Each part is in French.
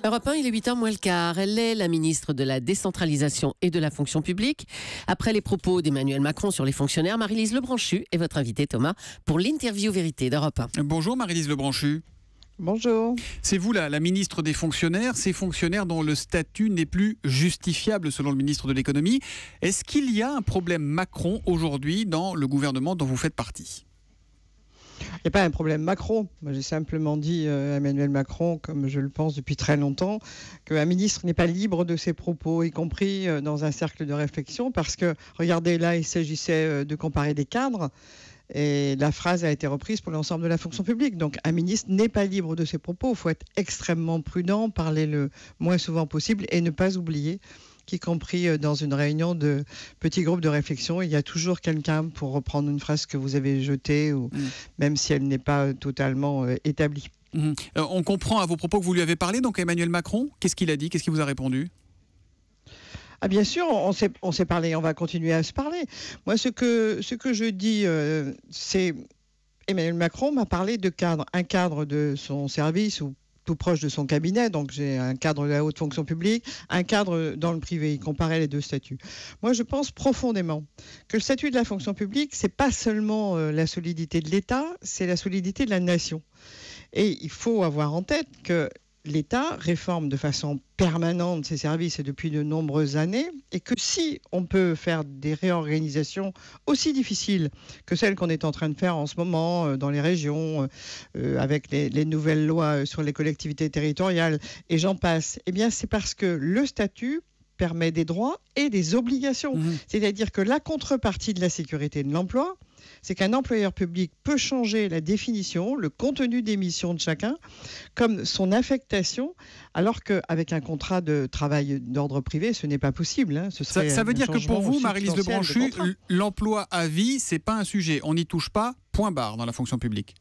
Europe 1, il est 8h moins le quart. Elle est la ministre de la décentralisation et de la fonction publique. Après les propos d'Emmanuel Macron sur les fonctionnaires, Marie-Lise Lebranchu est votre invitée, Thomas, pour l'interview vérité d'Europe 1. Bonjour Marie-Lise Lebranchu. Bonjour. C'est vous la ministre des fonctionnaires, ces fonctionnaires dont le statut n'est plus justifiable selon le ministre de l'économie. Est-ce qu'il y a un problème Macron aujourd'hui dans le gouvernement dont vous faites partie ? Il n'y a pas un problème Macron. Moi, j'ai simplement dit à Emmanuel Macron, comme je le pense depuis très longtemps, qu'un ministre n'est pas libre de ses propos, y compris dans un cercle de réflexion, parce que, regardez, là, il s'agissait de comparer des cadres, et la phrase a été reprise pour l'ensemble de la fonction publique. Donc, un ministre n'est pas libre de ses propos. Il faut être extrêmement prudent, parler le moins souvent possible, et ne pas oublier qu'y compris dans une réunion de petits groupes de réflexion, il y a toujours quelqu'un pour reprendre une phrase que vous avez jetée, ou même si elle n'est pas totalement établie. On comprend à vos propos que vous lui avez parlé, donc à Emmanuel Macron. Qu'est-ce qu'il a dit ? Qu'est-ce qu'il vous a répondu ? Ah bien sûr, on s'est parlé, on va continuer à se parler. Moi, ce que je dis, c'est Emmanuel Macron m'a parlé de cadre, un cadre de son service ou tout proche de son cabinet, donc j'ai un cadre de la haute fonction publique, un cadre dans le privé. Il comparait les deux statuts. Moi, je pense profondément que le statut de la fonction publique, c'est pas seulement la solidité de l'État, c'est la solidité de la nation. Et il faut avoir en tête que l'État réforme de façon permanente ses services et depuis de nombreuses années, et que si on peut faire des réorganisations aussi difficiles que celles qu'on est en train de faire en ce moment dans les régions, avec les nouvelles lois sur les collectivités territoriales, et j'en passe, eh bien c'est parce que le statut permet des droits et des obligations. C'est-à-dire que la contrepartie de la sécurité de l'emploi, c'est qu'un employeur public peut changer la définition, le contenu des missions de chacun, comme son affectation, alors qu'avec un contrat de travail d'ordre privé, ce n'est pas possible. Ça veut dire que pour vous, Marie-Lise Lebranchu, l'emploi à vie, c'est pas un sujet. On n'y touche pas, point barre, dans la fonction publique.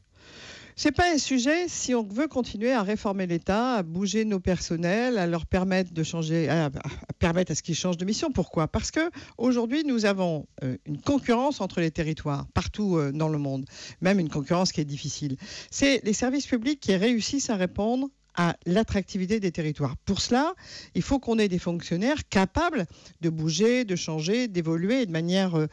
C'est pas un sujet si on veut continuer à réformer l'État, à bouger nos personnels, à leur permettre de changer, à permettre à ce qu'ils changent de mission. Pourquoi ? Parce que aujourd'hui, nous avons une concurrence entre les territoires partout dans le monde, même une concurrence qui est difficile. C'est les services publics qui réussissent à répondre à l'attractivité des territoires. Pour cela, il faut qu'on ait des fonctionnaires capables de bouger, de changer, d'évoluer de manière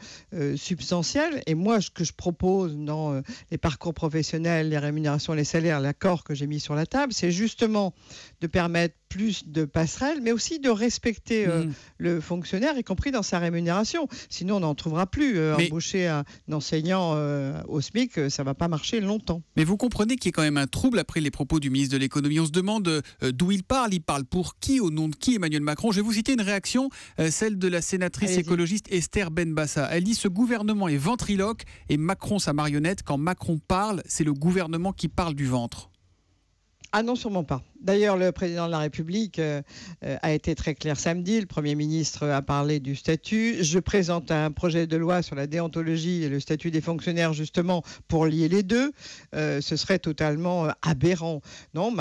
substantielle. Et moi, ce que je propose dans les parcours professionnels, les rémunérations, les salaires, l'accord que j'ai mis sur la table, c'est justement de permettre plus de passerelles, mais aussi de respecter le fonctionnaire, y compris dans sa rémunération. Sinon, on n'en trouvera plus. Embaucher un enseignant au SMIC, ça ne va pas marcher longtemps. Mais vous comprenez qu'il y a quand même un trouble après les propos du ministre de l'économie. On se demande d'où il parle. Il parle pour qui, au nom de qui, Emmanuel Macron ? Je vais vous citer une réaction, celle de la sénatrice écologiste Esther Benbassa. Elle dit « Ce gouvernement est ventriloque et Macron sa marionnette. Quand Macron parle, c'est le gouvernement qui parle du ventre. » Ah non, sûrement pas. D'ailleurs, le président de la République a été très clair samedi. Le Premier ministre a parlé du statut. Je présente un projet de loi sur la déontologie et le statut des fonctionnaires, justement, pour lier les deux. Ce serait totalement aberrant. Non,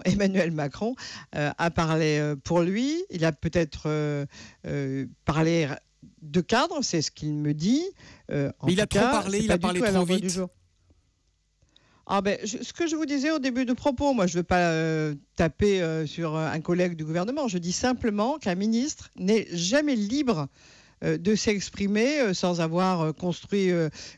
Emmanuel Macron a parlé pour lui. Il a peut-être parlé de cadre, c'est ce qu'il me dit. Il a trop parlé, il a parlé trop vite. Ce que je vous disais au début de propos, moi je ne veux pas taper sur un collègue du gouvernement, je dis simplement qu'un ministre n'est jamais libre de s'exprimer sans avoir construit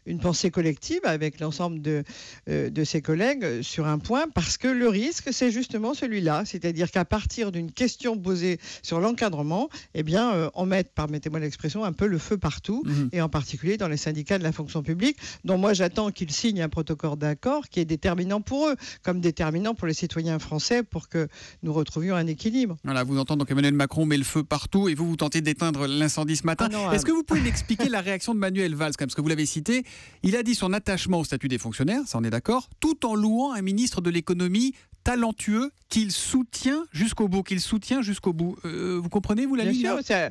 une pensée collective avec l'ensemble de ses collègues sur un point, parce que le risque, c'est justement celui-là, c'est-à-dire qu'à partir d'une question posée sur l'encadrement, eh bien, on met, permettez-moi l'expression, un peu le feu partout, et en particulier dans les syndicats de la fonction publique, dont moi j'attends qu'ils signent un protocole d'accord qui est déterminant pour eux, comme déterminant pour les citoyens français, pour que nous retrouvions un équilibre. Voilà, vous entendez donc Emmanuel Macron met le feu partout, et vous tentez d'éteindre l'incendie ce matin. Est-ce que vous pouvez m'expliquer la réaction de Manuel Valls, parce que vous l'avez cité, il a dit son attachement au statut des fonctionnaires, ça on est d'accord, tout en louant un ministre de l'économie talentueux qu'il soutient jusqu'au bout, Vous comprenez, vous, la ligne ? Bien sûr,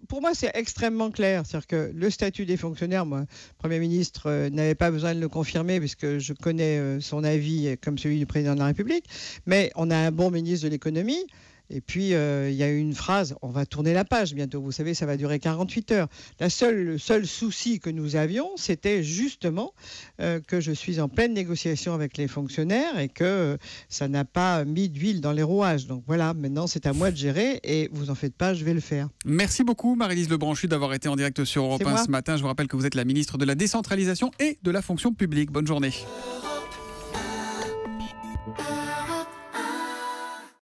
pour moi, c'est extrêmement clair. C'est-à-dire que le statut des fonctionnaires, moi, le Premier ministre n'avait pas besoin de le confirmer, puisque je connais son avis comme celui du Président de la République, mais on a un bon ministre de l'économie. Et puis, il y a une phrase, on va tourner la page bientôt, vous savez, ça va durer 48 heures. Le seul souci que nous avions, c'était justement que je suis en pleine négociation avec les fonctionnaires et que ça n'a pas mis d'huile dans les rouages. Donc voilà, maintenant c'est à moi de gérer et vous en faites pas, je vais le faire. Merci beaucoup Marie-Lise Lebranchu d'avoir été en direct sur Europe 1 ce matin. Je vous rappelle que vous êtes la ministre de la décentralisation et de la fonction publique. Bonne journée.